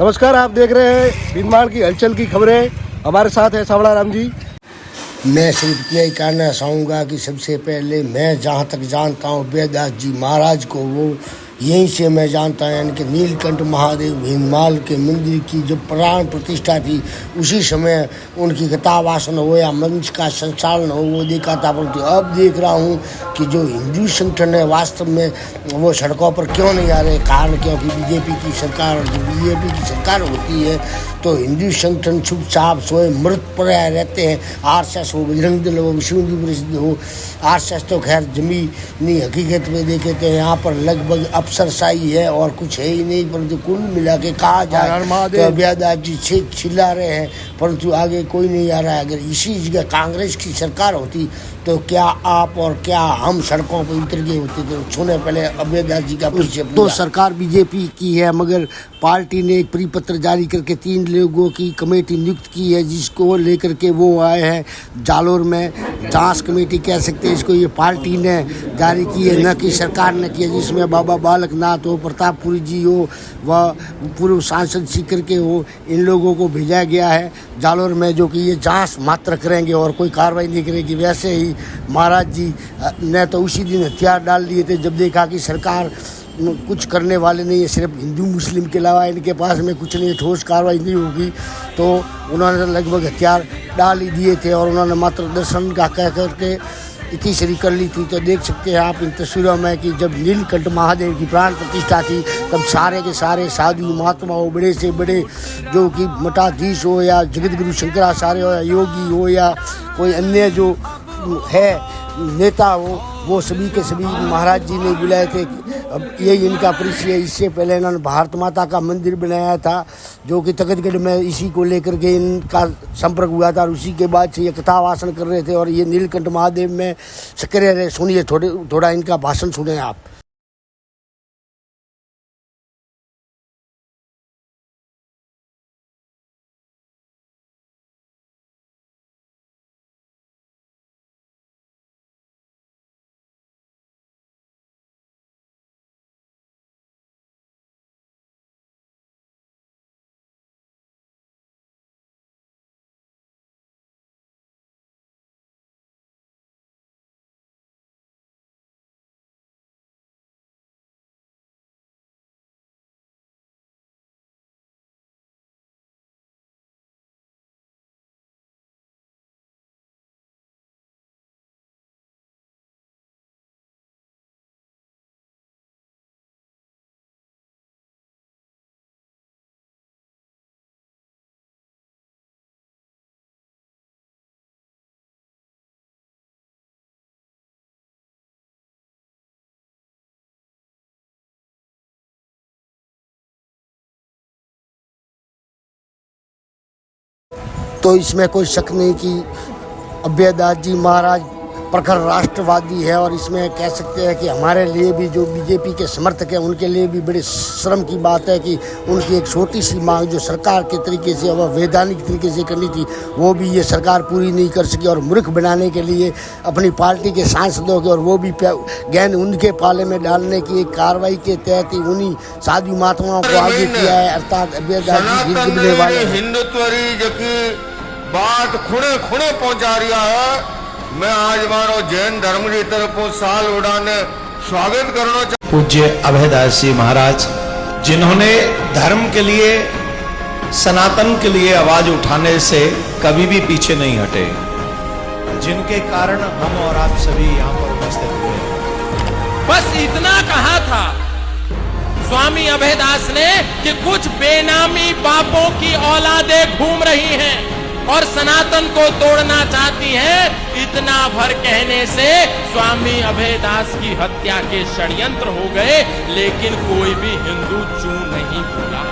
नमस्कार, आप देख रहे हैं भीनमार की हलचल की खबरें। हमारे साथ है सावड़ा राम जी। मैं सिर्फ इतना ही कहना चाहूँगा कि सबसे पहले मैं जहाँ तक जानता हूँ वेदास जी महाराज को, वो यहीं से मैं जानता हूँ, यानी कि नीलकंठ महादेव भीनमाल के मंदिर की जो प्राण प्रतिष्ठा थी उसी समय उनकी कथावासन हो या मंच का संचालन हो वो देखा था। परंतु अब देख रहा हूँ कि जो हिंदू संगठन है वास्तव में वो सड़कों पर क्यों नहीं आ रहे। कारण क्योंकि बीजेपी की सरकार, और जब बीजेपी की सरकार होती है तो हिंदू संगठन चुपचाप सोए मृत पड़े रहते हैं। आरएसएस हो, बजरंग दल हो, विश्व हिंदू परिषद हो, आरएसएस तो खैर जमीनी हकीकत में देखे तो यहाँ पर लगभग अफसरशाही है और कुछ है ही नहीं। परंतु कुल मिला के कहा जाए तो वेदास जी चिल्ला रहे हैं परंतु आगे कोई नहीं आ रहा है। अगर इसी जगह कांग्रेस की सरकार होती तो क्या आप और क्या हम सड़कों पर उतर गए होते। तो सुने पहले वेदास जी का परिचय। तो सरकार बीजेपी की है मगर पार्टी ने एक परिपत्र जारी करके 3 लोगों की कमेटी नियुक्त की है जिसको लेकर के वो आए हैं जालोर में। जांच कमेटी कह सकते हैं इसको, ये पार्टी ने जारी की है, न कि सरकार ने की है। जिसमें बाबा बालक नाथ हो, प्रतापपुरी जी हो, व पूर्व सांसद सीकर के हो, इन लोगों को भेजा गया है जालोर में, जो कि ये जांच मात्र करेंगे और कोई कार्रवाई नहीं करेगी। वैसे ही महाराज जी ने तो उसी दिन हथियार डाल दिए थे जब देखा कि सरकार कुछ करने वाले नहीं है, सिर्फ हिंदू मुस्लिम के अलावा इनके पास में कुछ नहीं, ठोस कार्रवाई नहीं होगी, तो उन्होंने लगभग हथियार डाल ही दिए थे और उन्होंने मात्र दर्शन का कह करके इतनी शरी कर ली थी। तो देख सकते हैं आप इन तस्वीरों में कि जब नीलकंठ महादेव की प्राण प्रतिष्ठा थी तब सारे के सारे साधु महात्मा हो, बड़े से बड़े जो कि मठाधीश हो या जगत गुरु शंकराचार्य हो या योगी हो या कोई अन्य जो है नेता हो, वो सभी के सभी महाराज जी ने बुलाए थे। अब यही इनका परिचय है। इससे पहले इन्होंने भारत माता का मंदिर बनाया था जो कि तखतगढ़ में, इसी को लेकर के इनका संपर्क हुआ था और उसी के बाद से ये कथावासन कर रहे थे और ये नीलकंठ महादेव में सक्रिय रहे। सुनिए थोड़ा इनका भाषण सुने आप। तो इसमें कोई शक नहीं कि वेदास जी महाराज प्रखर राष्ट्रवादी है और इसमें कह सकते हैं कि हमारे लिए भी जो बीजेपी के समर्थक हैं उनके लिए भी बड़े शर्म की बात है कि उनकी एक छोटी सी मांग जो सरकार के तरीके से व वैधानिक तरीके से करनी थी वो भी ये सरकार पूरी नहीं कर सकी और मूर्ख बनाने के लिए अपनी पार्टी के सांसदों के और वो भी गैन उनके पाले में डालने की एक कार्रवाई के तहत ही उन्हीं साधु महात्माओं को आगे किया है। अर्थात वेदास जी वाले हिंदुत्व बात खुणे खुणे पहुंचा रहा है। मैं आज मानो जैन धर्म की तरफ साल उड़ाने स्वागत करना चाहता। पूज्य अभयदास जी महाराज जिन्होंने धर्म के लिए, सनातन के लिए आवाज उठाने से कभी भी पीछे नहीं हटे, जिनके कारण हम और आप सभी यहाँ पर उपस्थित हुए। बस इतना कहा था स्वामी अभयदास ने कि कुछ बेनामी बापों की औलादें घूम रही हैं और सनातन को तोड़ना चाहती हैं। इतना भर कहने से स्वामी अभयदास की हत्या के षड्यंत्र हो गए, लेकिन कोई भी हिंदू चूं नहीं बोला।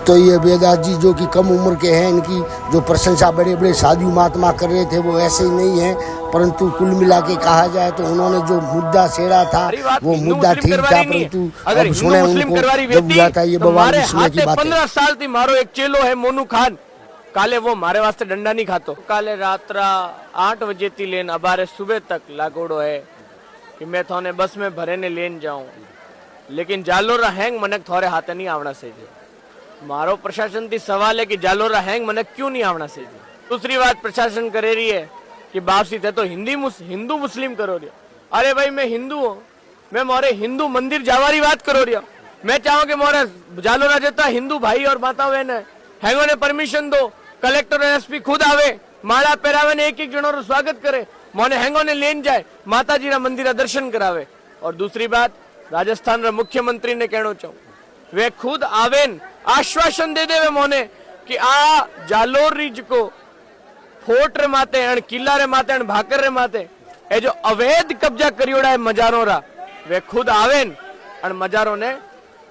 तो ये वेदास जी जो कि कम उम्र के हैं, इनकी जो प्रशंसा बड़े बड़े साधु महात्मा कर रहे थे वो ऐसे ही नहीं है, परंतु कुल मिला के कहा जाए तो उन्होंने जो मुद्दा छेड़ा था वो मुद्दा ठीक था। परंतु अब सुने उनको जब हुआ था ये बवाल इसमें की बात है। 15 साल थी मारो एक चेलो है मोनू खान, काले वो मारे वास्ते डंडा नहीं खातो। काले रात्रा 8 बजे थी लेन अबारे सुबह तक लागोड़ो है कि मैं थाने बस में भरे ने लेन जाऊं। लेकिन जालोरा हैंग मनक थोड़े हाथे नहीं आवना चाहिए। मारो प्रशासन थी सवाल है कि जालोरा हैंग मनक क्यों नहीं आवना चाहिए। दूसरी बात प्रशासन करे रही है कि बापसी थे तो हिंदू मुस्लिम करो रिया। अरे भाई मैं हिंदू हूँ, मैं मोरे हिंदू मंदिर जावारी बात करो रिया। मैं चाहूँ कि मोरे जालोरा जता हिंदू भाई और माता बहन है, हैंगो ने परमिशन दो, कलेक्टर और एसपी खुद आवे, माला पहरावे ने एक जनो स्वागत करे, मोने हैंगो ने लेन जाए, माता जी मंदिर दर्शन करावे। और दूसरी बात राजस्थान रे मुख्यमंत्री ने कहना चाहूँ, वे खुद आवेन आश्वासन दे देवे मोने कि आ जालोर रीज को फोर्ट रे माते अण किला रे माते अण भाकर रे माते ए जो अवैध कब्जा करियोड़ा है मजारों रा, वे खुद आवेन अण मजारों ने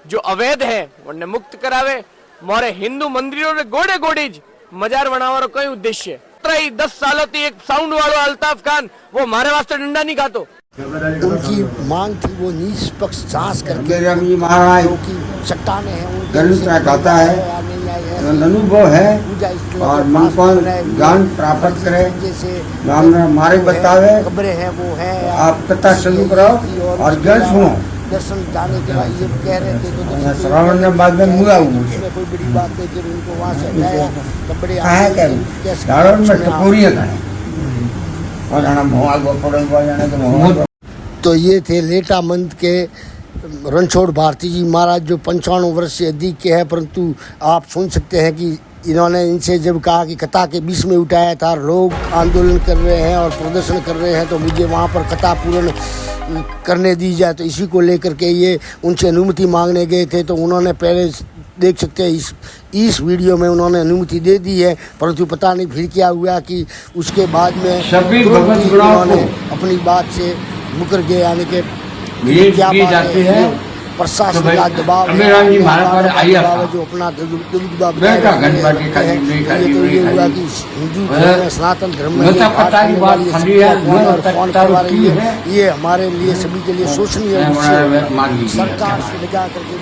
जो अवैध है उन्हें मुक्त करावे। मोरे हिंदू मंदिरों रे गोड़े गोड़ीज मजार बनावारो कोई उद्देश्य 10 सालों थी एक साउंड वालो अल्ताफ खान वो मारे वास्ते डंडा नहीं खातो। उनकी मांग थी वो निष्पक्ष जांच करके महाराज जो कि चट्टाने हैं गणित गाता है, अनुभव है और मन को ज्ञान प्राप्त करे, हमारे बतावे खबरें हैं वो है। आप कथा शुरू करो और जल सुनो। दर्शन जाने के बाद ये कह रहे थे तो श्रावण में बाद में मुआ उसमें कोई बड़ी बात नहीं थी, उनको वहाँ से हटाया कपड़े श्रावण में टपोरियाँ करें और जाना भोआ गोपड़े जाने तो तो ये थे लेटा मंद के रणछोड़ भारती जी महाराज जो 55 वर्ष से अधिक के हैं, परंतु आप सुन सकते हैं कि इन्होंने इनसे जब कहा कि कथा के बीच में उठाया था, लोग आंदोलन कर रहे हैं और प्रदर्शन कर रहे हैं तो मुझे वहाँ पर कथा पूर्ण करने दी जाए, तो इसी को लेकर के ये उनसे अनुमति मांगने गए थे। तो उन्होंने पहले देख सकते हैं इस वीडियो में उन्होंने अनुमति दे दी है, परंतु पता नहीं फिर क्या हुआ कि उसके बाद में उन्होंने अपनी बात से मुकर गए, यानी कि क्या बात है प्रशासन का दबाव है जो अपना दबदबा ये हुआ कि हिंदू धर्म में सनातन धर्म में कौन करवा रही है, ये हमारे लिए सभी के लिए सोचनीय है। सरकार से लगा करके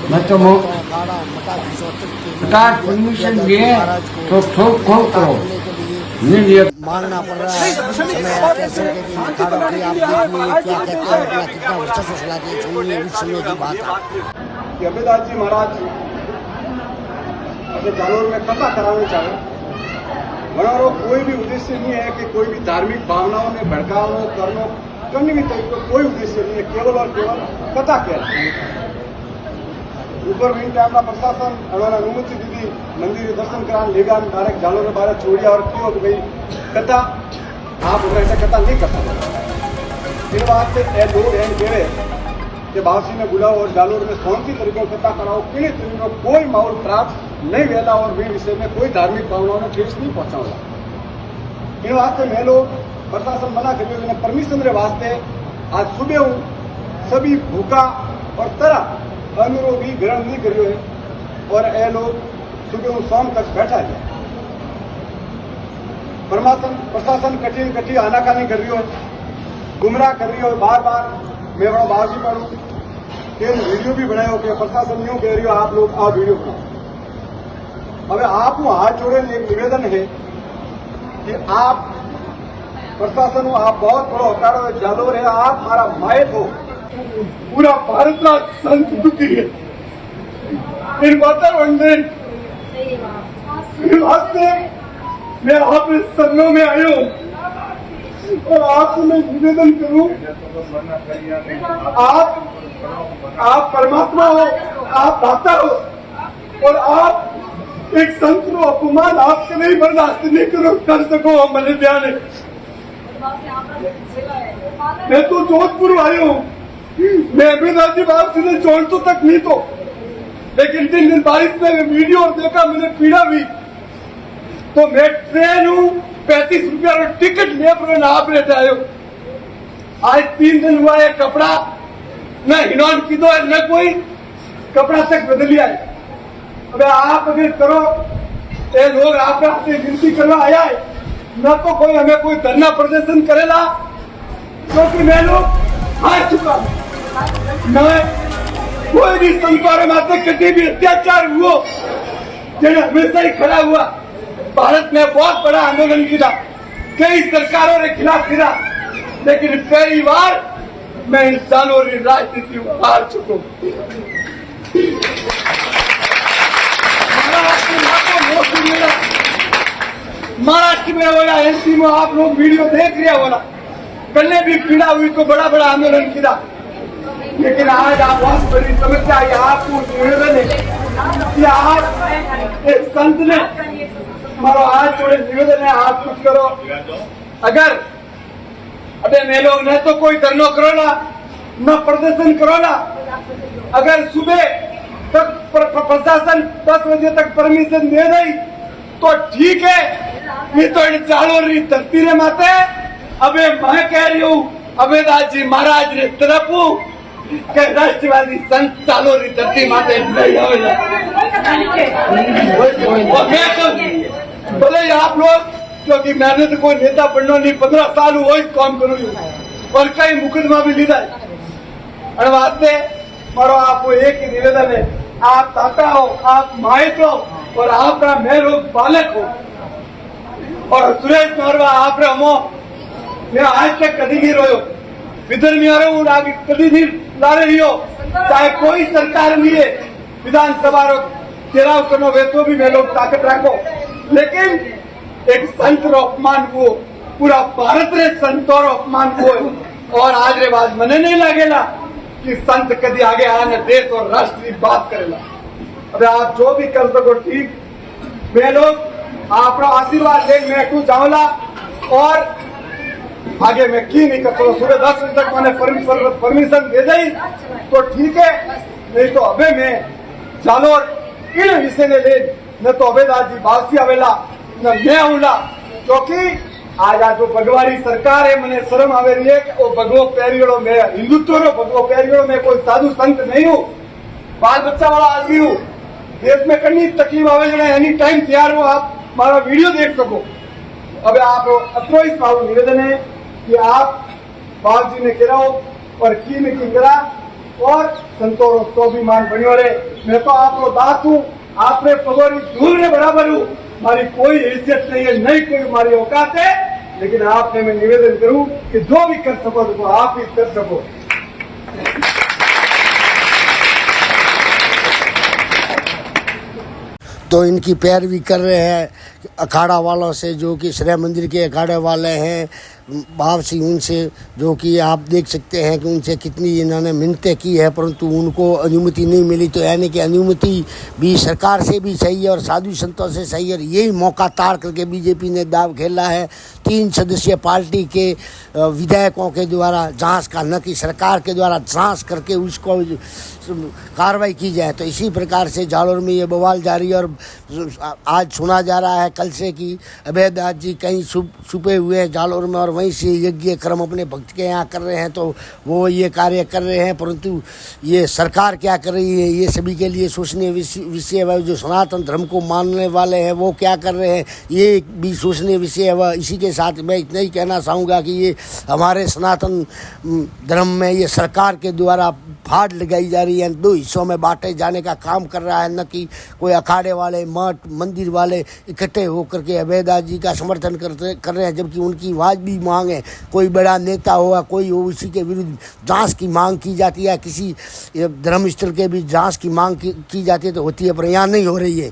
मानना पड़ रहा है। समय आते समय कि अखाड़ों की आप देखिए क्या कहते हैं, अपना कितना वर्चस्व चलाते हैं, सुनिए उस समय की बात है कि अभेदास जी महाराज अपने जालोर में कथा कराने चाहे, हमारा कोई भी उद्देश्य नहीं है कि कोई भी धार्मिक भावनाओं में भड़काव करने भी तरीके कोई उद्देश्य नहीं है, केवल और केवल कथा कह ऊपर विंग कैमरा प्रशासन उन्होंने अनुमति दी थी मंदिर दर्शन कराने लेगा, डायरेक्ट जालोर में बाहर छोड़िया और क्यों कि भाई कथा आप ऐसा कथा नहीं कर सकते। इन बात से लोग एंड कह रहे कि बावसी ने बुलाओ और जालोर में शांति तरीके कथा कराओ, किन्हीं तरीके कोई माहौल खराब नहीं रहता और वे विषय में कोई धार्मिक भावनाओं में ठेस नहीं पहुंचाऊंगा। इन वास्ते मैं लोग प्रशासन मना करिए परमिशन रे वास्ते आज सुबह हूँ सभी भूखा और तरह अनुरोध भी ग्रहण नहीं करियो है और ये लोग सुबह शाम तक बैठा है। प्रशासन कठी आनाकानी कर रही हो, गुमराह कर रही हो, बार बार मैं बड़ा बाजी पढ़ू कि वीडियो भी बनाए हो कि प्रशासन यूँ कह रही हो आप लोग आप वीडियो बनाओ। अब आप हाथ जोड़े एक निवेदन है कि आप प्रशासन हो, आप बहुत बड़ा अखाड़ा जालोर है, आप हमारा मायक हो, पूरा भारत का संत दुखी है इन वातावरण में। वास्ते मैं आपके शरणों में आया हूँ और आपसे मैं निवेदन करूं, आप परमात्मा हो, आप दाता हो और आप एक संत को अपमान आपसे नहीं बर्दाश्त नहीं कर सको। मैंने ध्यान है मैं तो जोधपुर आया हूँ, मैं अभेदास जी बाप से जोड़ता तक नहीं तो, लेकिन 3 दिन बारिश में वीडियो और देखा मैंने पीड़ा हुई तो मैं ट्रेन हूँ 35 रुपया टिकट ले पर आप रहते आयो। आज 3 दिन हुआ है कपड़ा न हिनौन की दो न कोई कपड़ा तक बदल लिया है। अब आप अगर करो ये लोग आपके हाथ गिनती करना आया है न तो कोई हमें कोई धरना प्रदर्शन करेगा क्योंकि मैं लोग हार चुका हूँ। मैं कोई भी संतों माते कभी भी अत्याचार हुआ जो हमेशा ही खड़ा हुआ। भारत में बहुत बड़ा आंदोलन किया, कई सरकारों के खिलाफ किया, लेकिन पहली बार मैं इन जानवरी राजनीति में हार चुका हूं। महाराष्ट्र में हो या एमपी में आप लोग वीडियो देख रहे हो ना, पहले भी पीड़ा हुई तो बड़ा बड़ा आंदोलन किया, लेकिन आज आप बहुत बड़ी समस्या है। आपको निवेदन है कि आप एक संत ने हमारा हाथ जोड़े निवेदन है, आप कुछ करो। अगर अबे मैं लोग न तो कोई धरना करो ना, न प्रदर्शन करो ना, अगर सुबह तक प्रशासन 10 बजे तक परमिशन दे दी तो ठीक है, ये तो इन चालों रही धरती रे माते। अबे मैं कह रही हूँ अभेदास जी महाराज ने तरफ के राष्ट्रवादी संत चालो रही धरती माते नहीं होगा। मैं तो बोले आप लोग, क्योंकि मैंने तो कोई नेता बनना नहीं, 15 साल हुआ इस काम करूँ और कई मुकदमा भी लीधा है। वास्ते मारो आपको एक ही निवेदन है, आप ताता हो, आप माहित हो और आपका मैं लोग बालक हो। और सुरेश नरवा आप रहो, मैं आज तक कभी नहीं रोयो, विधर में आ रहा हूँ, आगे कभी नहीं ला रही हो, चाहे कोई सरकार नहीं है, विधानसभा घेराव करना वे तो भी मैं लोग ताकत रखो, लेकिन एक संत रो अपमान को पूरा भारत रे संतों रो अपमान को। और आज रे बात मने नहीं लगेला कि संत कभी आगे आने देश और राष्ट्र की बात करेला। अबे आप जो भी कर सको ठीक, मैं लोग आपका आशीर्वाद ले मैं तू जाऊला और आगे मैं की नहीं कर सकता। सुबह 10 बजे तक मैंने परमिशन दे दी तो ठीक है, नहीं तो अबे मैं जालोर इन विषय ने ले न तो अभेदास जी बावसी आवेला न मैं आऊला, क्योंकि आज जो भगवानी सरकार है मैंने शर्म आवे रही है कि वो भगवो पैरियों में हिंदुत्व रो भगवो पैरियों में कोई साधु संत नहीं हूँ, बाल बच्चा वाला आदमी हूँ। देश में कहीं तकलीफ आवे जो एनी टाइम तैयार हो, आप हमारा वीडियो देख सको। अब आप अत्रो इस मारो निवेदन है कि आप बाप जी ने गिराओ और की में की गिरा और संतों स्वाभिमान बनियो रे। मैं तो आपको दास हूँ, आपने पगोरी धूल ने बराबर हूँ, हमारी कोई हैसियत नहीं है, नहीं कोई हमारी औकात है, लेकिन आपने मैं निवेदन करूं कि जो भी कर सको तो आप ही कर सको। तो इनकी पैरवी कर रहे हैं अखाड़ा वालों से, जो कि श्री मंदिर के अखाड़े वाले हैं, भाव सिंह उनसे, जो कि आप देख सकते हैं कि उनसे कितनी इन्होंने मिन्नतें की है, परंतु उनको अनुमति नहीं मिली। तो यानी कि अनुमति भी सरकार से भी सही है और साधु संतों से सही है। यही मौका ताड़ करके बीजेपी ने दाव खेला है 3 सदस्यीय पार्टी के विधायकों के द्वारा जांच का, न कि सरकार के द्वारा जांच करके उसको कार्रवाई की जाए। तो इसी प्रकार से जालोर में ये बवाल जारी है। और आज सुना जा रहा है कल से कि अभेदास जी कहीं छुपे हुए हैं जालोर में और वहीं से यज्ञ कर्म अपने भक्त के यहाँ कर रहे हैं, तो वो ये कार्य कर रहे हैं। परंतु ये सरकार क्या कर रही है, ये सभी के लिए सोचने विषय है। जो सनातन धर्म को मानने वाले हैं वो क्या कर रहे हैं, ये भी सोचने विषय है। वह इसी के साथ मैं इतना ही कहना चाहूँगा कि ये हमारे सनातन धर्म में ये सरकार के द्वारा फाड़ लगाई जा रही है, 2 हिस्सों में बांटे जाने का काम कर रहा है, न कि कोई अखाड़े वाले मठ मंदिर वाले इकट्ठे होकर के अभेदास जी का समर्थन कर रहे हैं, जबकि उनकी वाजबी मांग है। कोई बड़ा नेता होगा, कोई हो, उसी के विरुद्ध जांच की मांग की जाती है, किसी धर्मस्थल के भी जांच की मांग की जाती है तो होती है, पर यहाँ नहीं हो रही है।